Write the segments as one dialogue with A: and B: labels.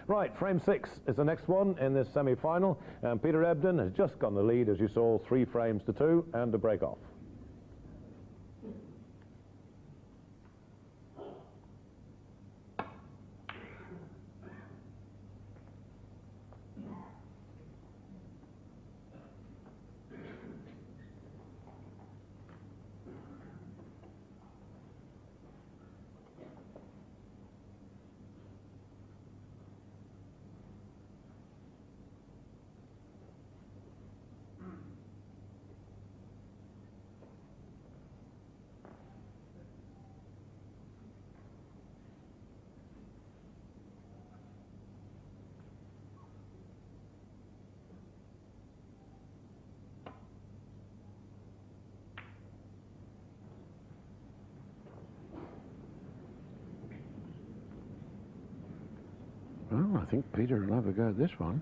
A: Right, frame 6 is the next one in this semi-final, and Peter Ebden has just got the lead, as you saw, 3 frames to 2, and a break off.
B: Well, I think Peter will have a go at this one.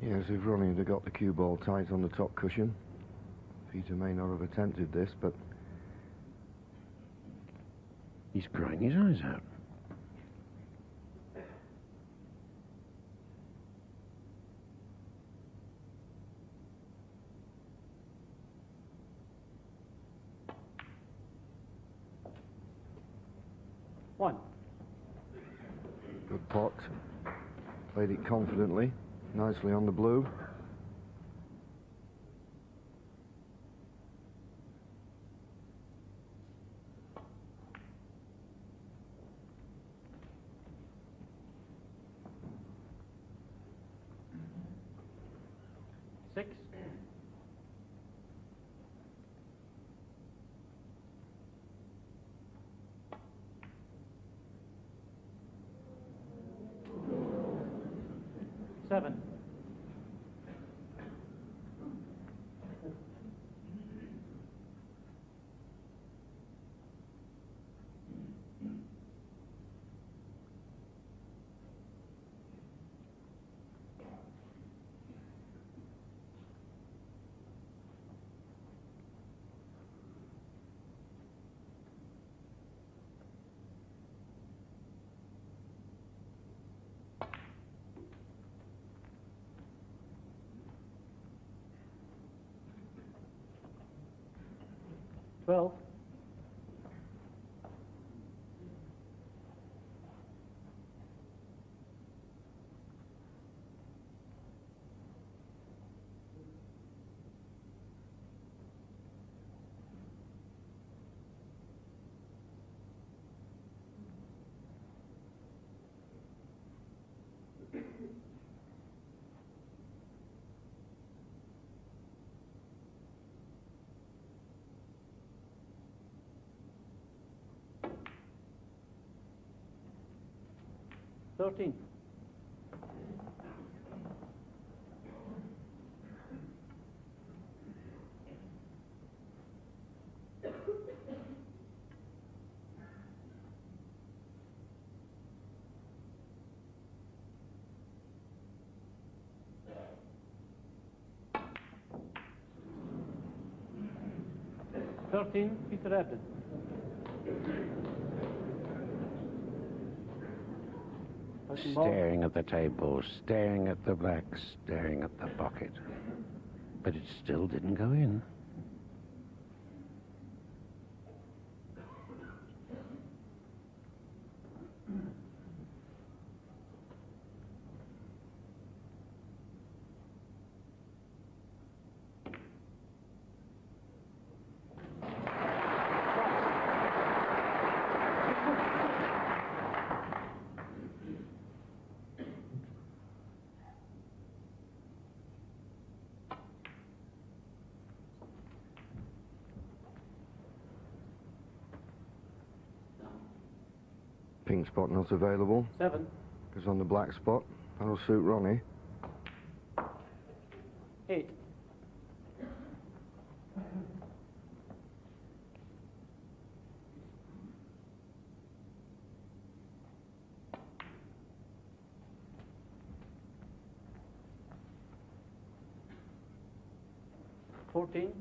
C: Yes, if Ronnie had got the cue ball tight on the top cushion, Peter may not have attempted this, but...
B: He's crying his eyes out.
D: One.
C: Good pot. Played it confidently, nicely on the blue.
D: Six. Seven. Twelve. Thirteen. Peter Ebden.
B: Staring at the table, staring at the black, staring at the pocket. But it still didn't go in.
C: Pink spot not available.
D: Seven.
C: Goes on the black spot. That'll suit Ronnie.
D: Eight. Fourteen.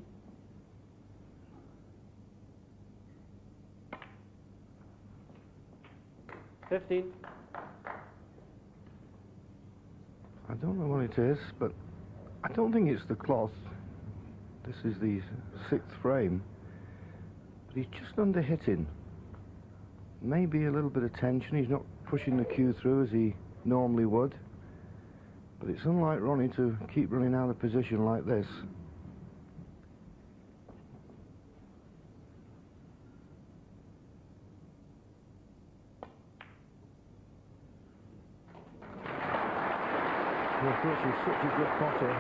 D: 15.
C: I don't know what it is, but I don't think it's the cloth. This is the 6th frame. But he's just under hitting. Maybe a little bit of tension. He's not pushing the cue through as he normally would. But it's unlike Ronnie to keep running out of position like this. And of course, he's such a good potter.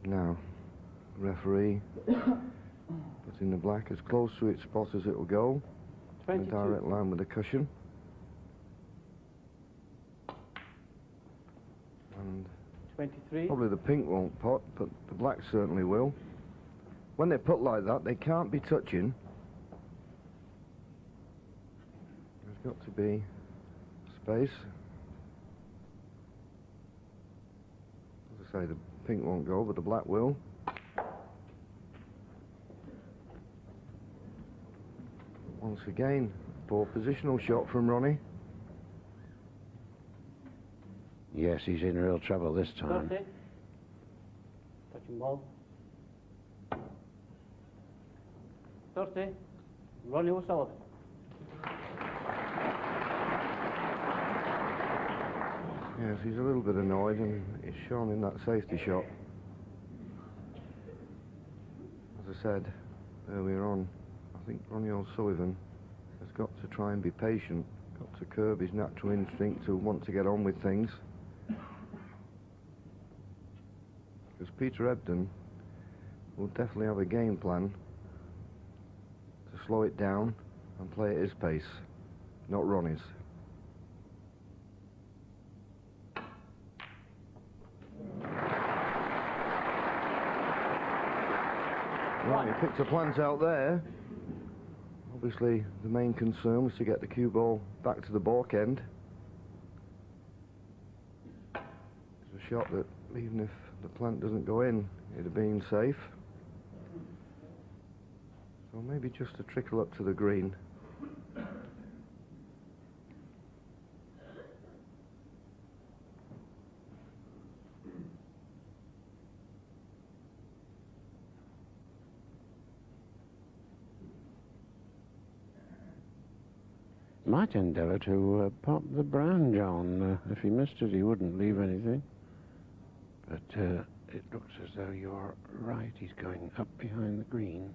C: Now, referee putting the black as close to its spot as it will go. In a direct line with the cushion. And
D: 23.
C: probably the pink won't pot, but the black certainly will. When they put like that, they can't be touching. There's got to be space. As I say, the pink won't go, but the black will. Once again, poor positional shot from Ronnie.
B: Yes, he's in real trouble this time.
D: 30. Touching ball. 30. Ronnie O'Sullivan.
C: Yes, he's a little bit annoyed, and it's shown in that safety shot. As I said earlier on, I think Ronnie O'Sullivan has got to try and be patient, got to curb his natural instinct to want to get on with things. Because Peter Ebdon will definitely have a game plan to slow it down and play at his pace, not Ronnie's. Right, he picked a plant out there. Obviously, the main concern was to get the cue ball back to the balk end. It's a shot that, even if the plant doesn't go in, it'd have been safe. So maybe just a trickle up to the green.
B: Might endeavour to pop the brown, John. If he missed it, he wouldn't leave anything. But it looks as though you're right. He's going up behind the green.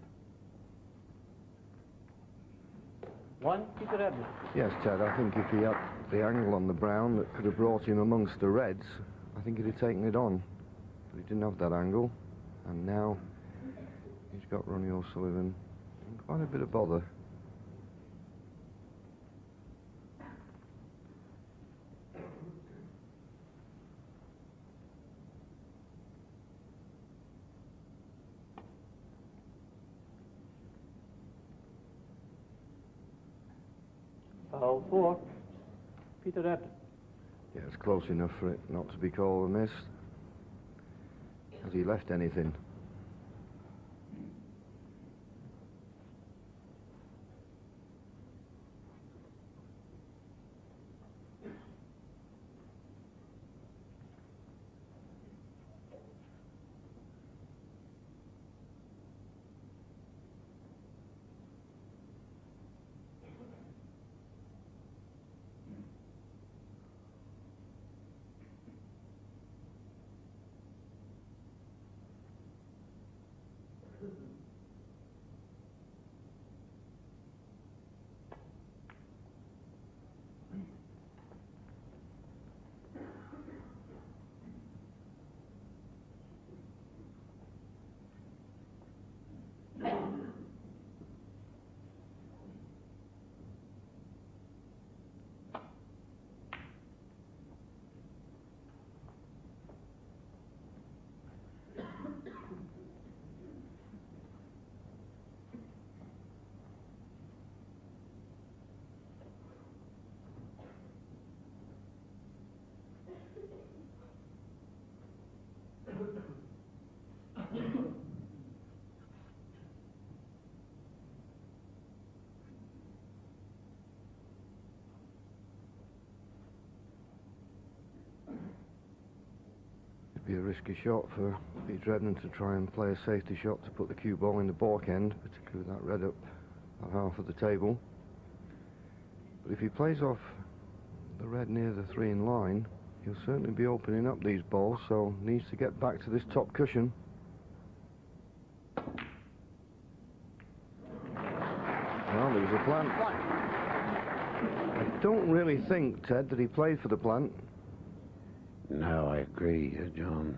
D: 1. Peter Ebdon.
C: Yes, Ted, I think if he had the angle on the brown that could have brought him amongst the reds, I think he'd have taken it on. But he didn't have that angle, and now he's got Ronnie O'Sullivan in quite a bit of bother.
D: Foul 4. Peter Ebdon.
C: Yeah, it's close enough for it not to be called a miss. Has he left anything? Be a risky shot for Peter Edmund to try and play a safety shot to put the cue ball in the baulk end, particularly with that red up that half of the table. But if he plays off the red near the 3 in line, he'll certainly be opening up these balls, so needs to get back to this top cushion. Well, there was a plant. I don't really think, Ted, that he played for the plant.
B: No, I agree, John.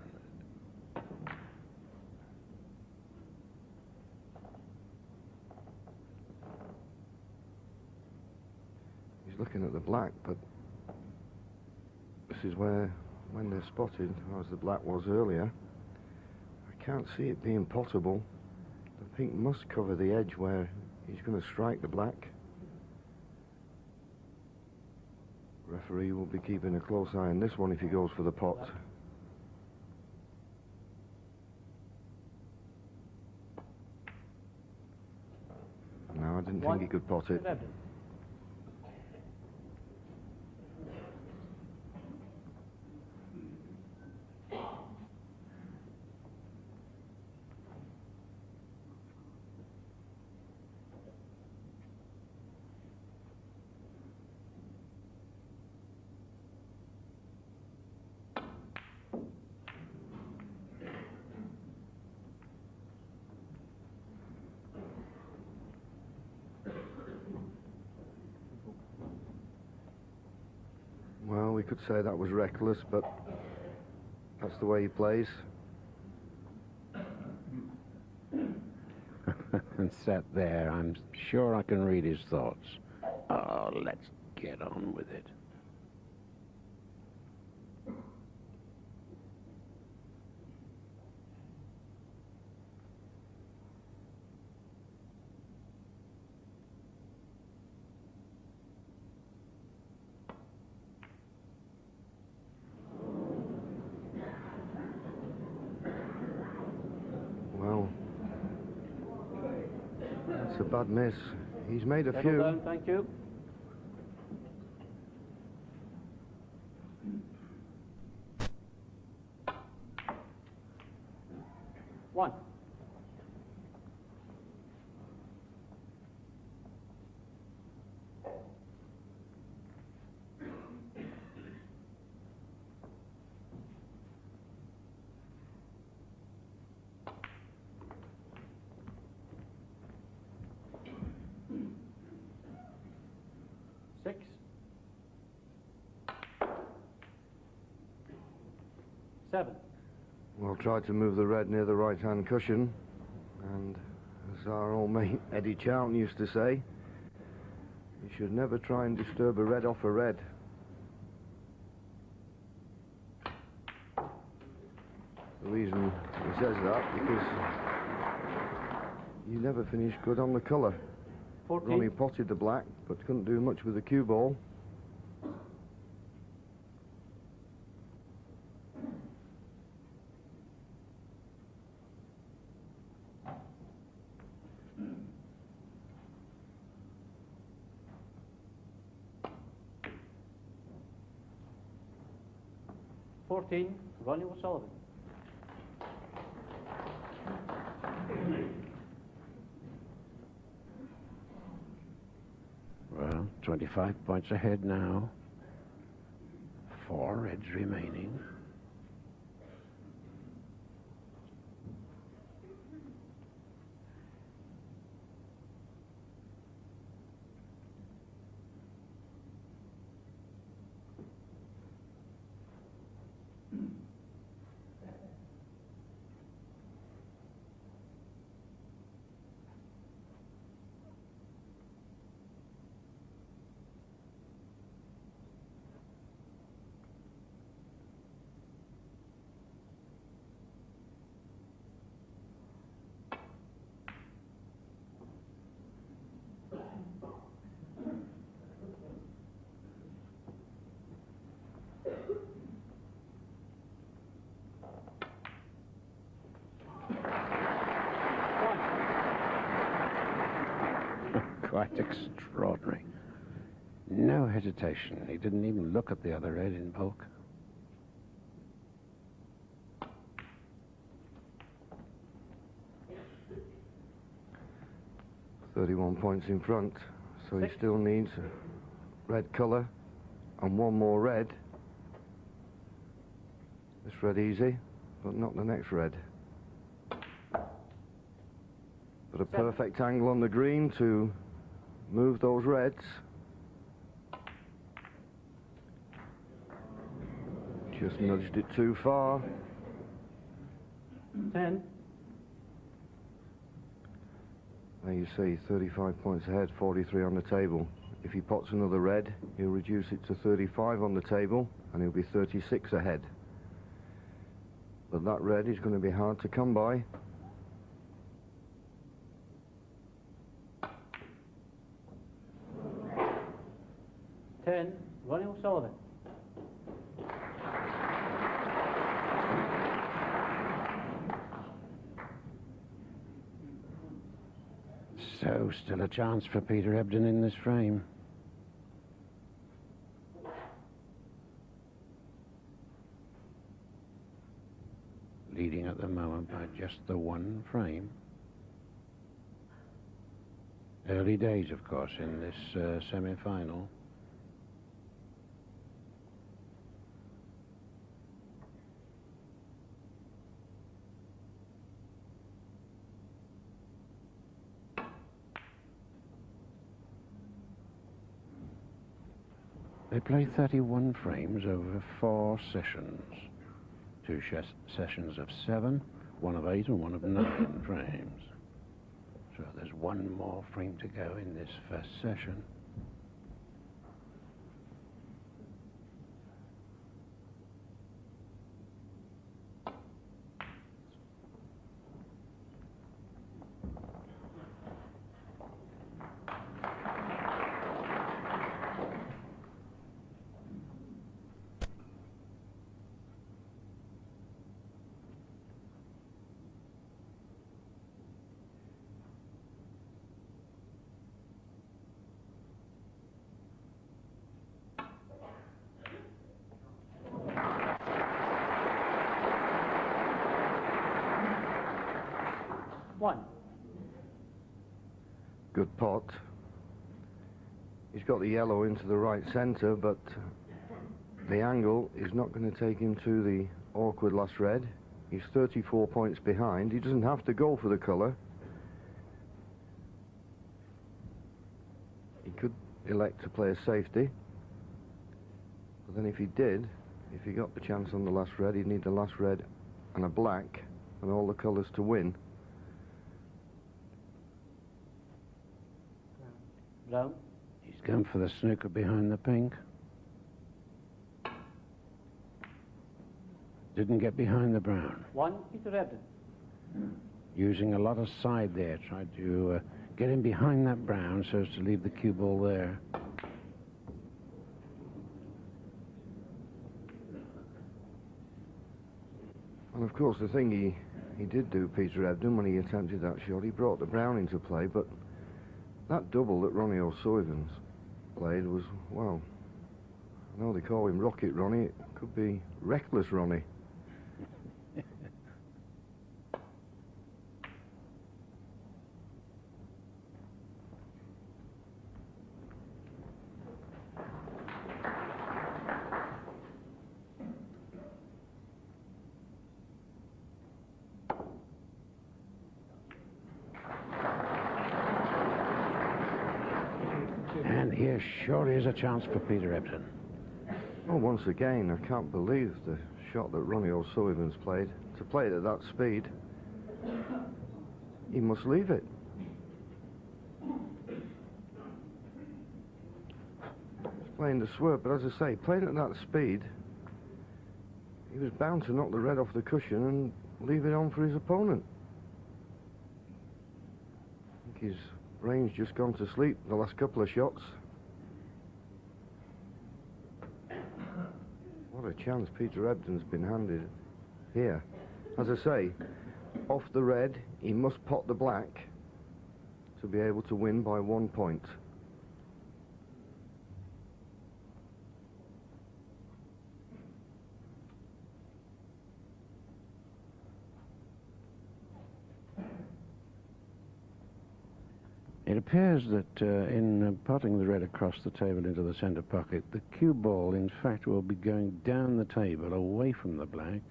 C: He's looking at the black, but this is where, when they're spotted, as the black was earlier, I can't see it being potable. The pink must cover the edge where he's going to strike the black. Referee will be keeping a close eye on this one if he goes for the pot. No, I didn't think he could pot it. Well, we could say that was reckless, but that's the way he plays.
B: And sat there, I'm sure I can read his thoughts. Oh, let's get on with it.
C: That's a bad miss. He's made a
D: Settle
C: few.
D: down, thank you. One. Six. Seven.
C: Well, tried to move the red near the right-hand cushion, and as our old mate Eddie Charlton used to say, you should never try and disturb a red off a red. The reason he says that, because you never finish good on the colour.
D: 14.
C: Ronnie potted the black, but couldn't do much with the cue ball.
D: Ronnie O'Sullivan.
B: Well, 25 points ahead now. 4 reds remaining. Quite extraordinary. No hesitation. He didn't even look at the other red in bulk.
C: 31 points in front, so he
D: 6.
C: still needs red colour and one more red. This red easy, but not the next red. But a
D: 7.
C: perfect angle on the green to move those reds. Just nudged it too far.
D: 10.
C: There you see, 35 points ahead, 43 on the table. If he pots another red, he'll reduce it to 35 on the table, and he'll be 36 ahead. But that red is going to be hard to come by.
D: Ronnie O'Sullivan.
B: So, still a chance for Peter Ebdon in this frame. Leading at the moment by just the one frame. Early days, of course, in this semi-final. They play 31 frames over 4 sessions. 2 sessions of 7, 1 of 8 and 1 of 9 frames. So there's 1 more frame to go in this first session.
C: Good pot. He's got the yellow into the right centre, but the angle is not going to take him to the awkward last red. He's 34 points behind. He doesn't have to go for the colour. He could elect to play a safety. But then if he did, if he got the chance on the last red, he'd need the last red and a black and all the colours to win.
D: Brown.
B: He's gone for the snooker behind the pink. Didn't get behind the brown.
D: 1, Peter Ebdon.
B: Using a lot of side there, tried to get him behind that brown so as to leave the cue ball there.
C: And of course the thing he did do, Peter Ebdon, when he attempted that shot, he brought the brown into play, but that double that Ronnie O'Sullivan's played was, well, I know they call him Rocket Ronnie, it could be Reckless Ronnie.
B: And here surely is a chance for Peter Ebdon.
C: Well, once again, I can't believe the shot that Ronnie O'Sullivan's played. To play it at that speed, he must leave it. He's playing the swerve, but as I say, playing at that speed, he was bound to knock the red off the cushion and leave it on for his opponent. I think his brain's just gone to sleep the last couple of shots. What a chance Peter Ebdon's been handed here. As I say, off the red, he must pot the black to be able to win by 1 point.
B: It appears that in potting the red across the table into the centre pocket, the cue ball, in fact, will be going down the table, away from the black.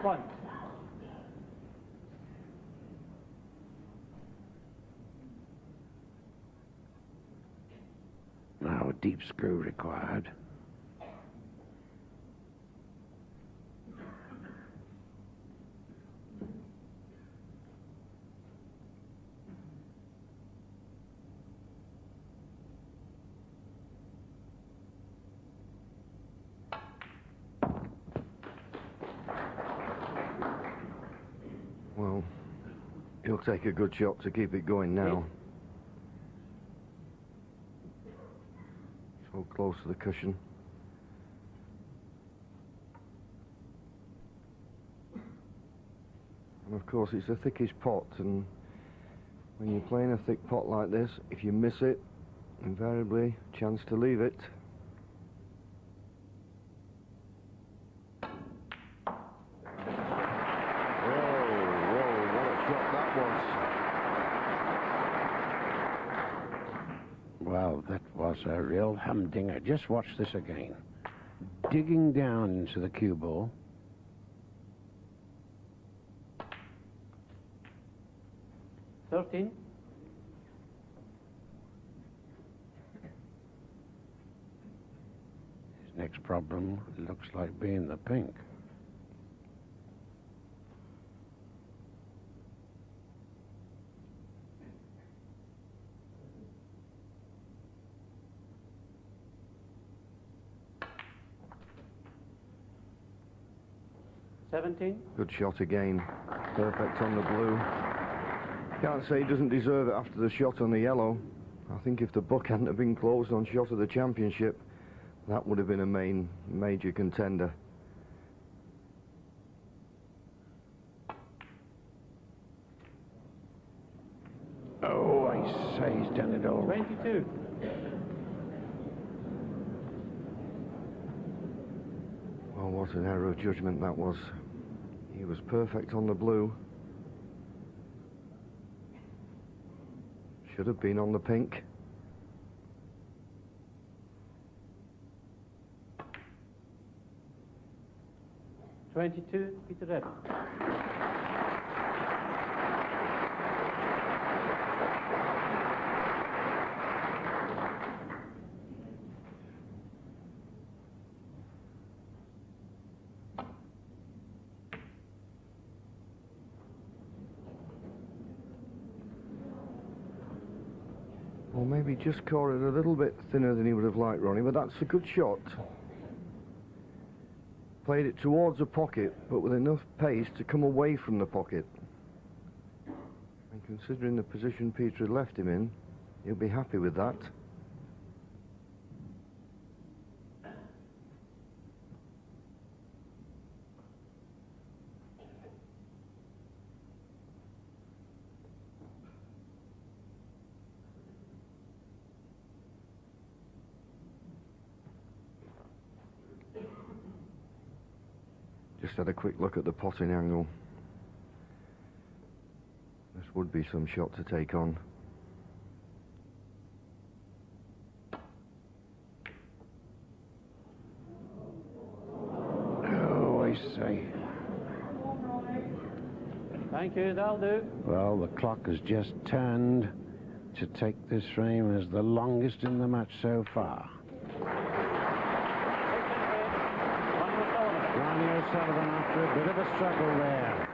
D: One.
B: Now a deep screw required.
C: Well, he'll take a good shot to keep it going now. So close to the cushion. And of course it's the thickest pot, and when you're playing a thick pot like this, if you miss it, invariably chance to leave it.
B: Well, that was a real humdinger. Just watch this again. Digging down into the cue ball.
D: Thirteen.
B: His next problem looks like being the pink.
C: Good shot again. Perfect on the blue. Can't say he doesn't deserve it after the shot on the yellow. I think if the book hadn't have been closed on shot of the championship, that would have been a major contender.
B: Oh, I say, he's done it all.
D: 22.
C: Oh, what an error of judgment that was. He was perfect on the blue. Should have been on the pink.
D: $22, Peter Red.
C: Or maybe just caught it a little bit thinner than he would have liked, Ronnie, but that's a good shot. Played it towards the pocket, but with enough pace to come away from the pocket. And considering the position Peter had left him in, he'll be happy with that. Just had a quick look at the potting angle. This would be some shot to take on.
B: Oh, I say.
D: Thank you, that'll do.
B: Well, the clock has just turned to take this frame as the longest in the match so far. O'Sullivan, after a bit of a struggle there,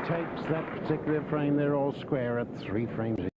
B: takes that particular frame. They're all square at 3 frames.